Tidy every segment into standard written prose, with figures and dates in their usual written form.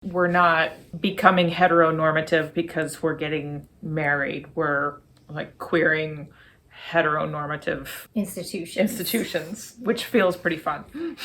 We're not becoming heteronormative because we're getting married. We're like queering heteronormative institutions, which feels pretty fun.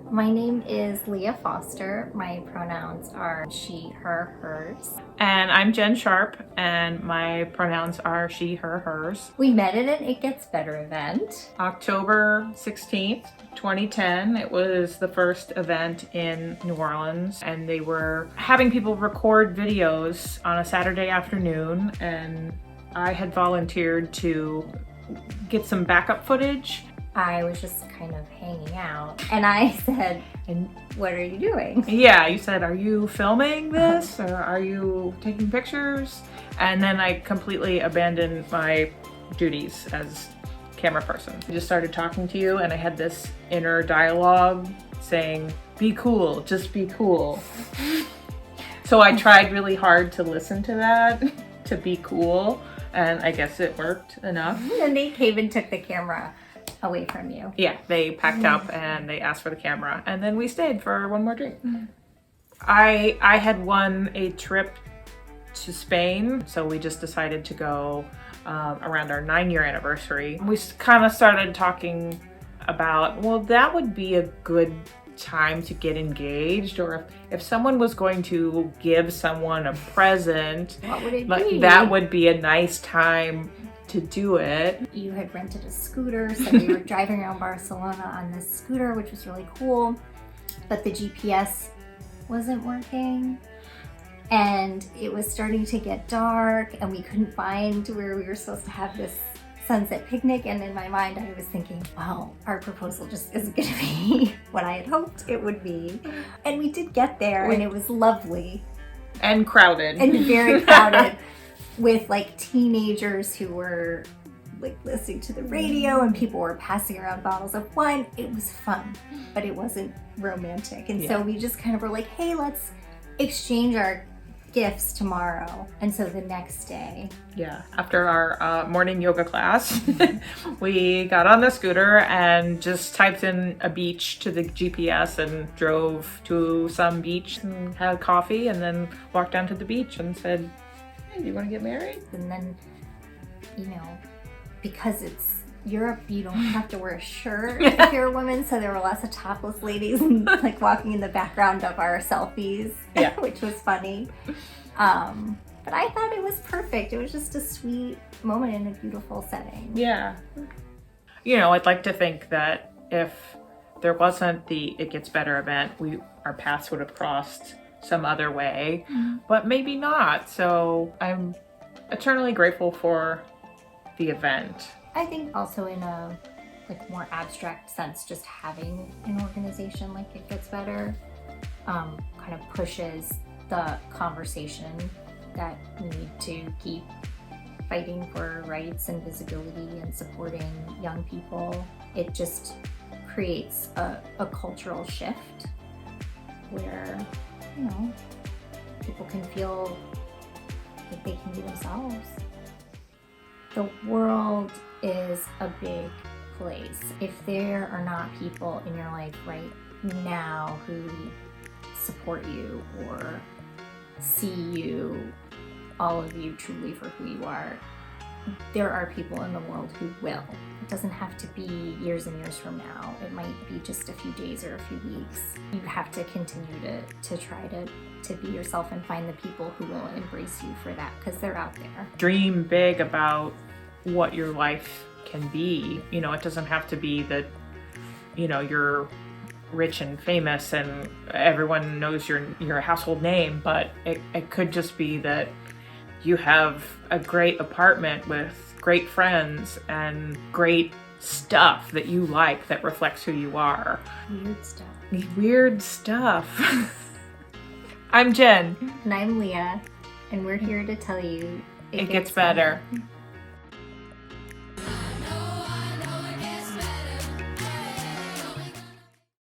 My name is Leah Foster. My pronouns are she, her, hers. And I'm Jen Sharp, and my pronouns are she, her, hers. We met at an It Gets Better event. October 16th, 2010. It was the first event in New Orleans, and they were having people record videos on a Saturday afternoon, and I had volunteered to get some backup footage. I was just kind of hanging out, and I said, "And what are you doing?" Yeah, you said, "Are you filming this, or are you taking pictures?" And then I completely abandoned my duties as camera person. I just started talking to you, and I had this inner dialogue saying, "Be cool, just be cool." So I tried really hard to listen to that, to be cool, and I guess it worked enough. And they came and took the camera away from you. Yeah, they packed up and they asked for the camera, and then we stayed for one more drink. I had won a trip to Spain, so we just decided to go around our 9-year anniversary. We kind of started talking about, well, that would be a good time to get engaged, or if someone was going to give someone a present, What would it like be? that would be a nice time to do it. You had rented a scooter, so we were driving around Barcelona on this scooter, which was really cool, but the GPS wasn't working, and it was starting to get dark, and we couldn't find where we were supposed to have this sunset picnic. And in my mind I was thinking, wow, our proposal just isn't gonna be what I had hoped it would be. And we did get there, and it was lovely And crowded. and very crowded with like teenagers who were like listening to the radio, and people were passing around bottles of wine. It was fun, but it wasn't romantic. And so we just kind of were like, hey, let's exchange our gifts tomorrow. And so the next day, after our morning yoga class, we got on the scooter and just typed in a beach to the GPS and drove to some beach and had coffee, and then walked down to the beach and said, "Hey, do you want to get married?" and then, you know, because it's Europe, you don't have to wear a shirt if you're a woman, so there were lots of topless ladies like walking in the background of our selfies, which was funny. But I thought it was perfect. It was just a sweet moment in a beautiful setting. Yeah. You know, I'd like to think that if there wasn't the It Gets Better event, our paths would have crossed some other way, but maybe not. So I'm eternally grateful for the event. I think also in a like more abstract sense, just having an organization like It Gets Better kind of pushes the conversation that we need to keep fighting for rights and visibility and supporting young people. It just creates a cultural shift where, you know, people can feel like they can be themselves. The world is a big place. If there are not people in your life right now who support you or see you, all of you truly for who you are, there are people in the world who will. It doesn't have to be years and years from now. It might be just a few days or a few weeks. You have to continue to try to be yourself and find the people who will embrace you for that, because they're out there. Dream big about what your life can be. You know, it doesn't have to be that, you know, you're rich and famous and everyone knows your household name, but it could just be that you have a great apartment with great friends and great stuff that you like that reflects who you are. Weird stuff. I'm Jen. And I'm Leah, and we're here to tell you it gets better.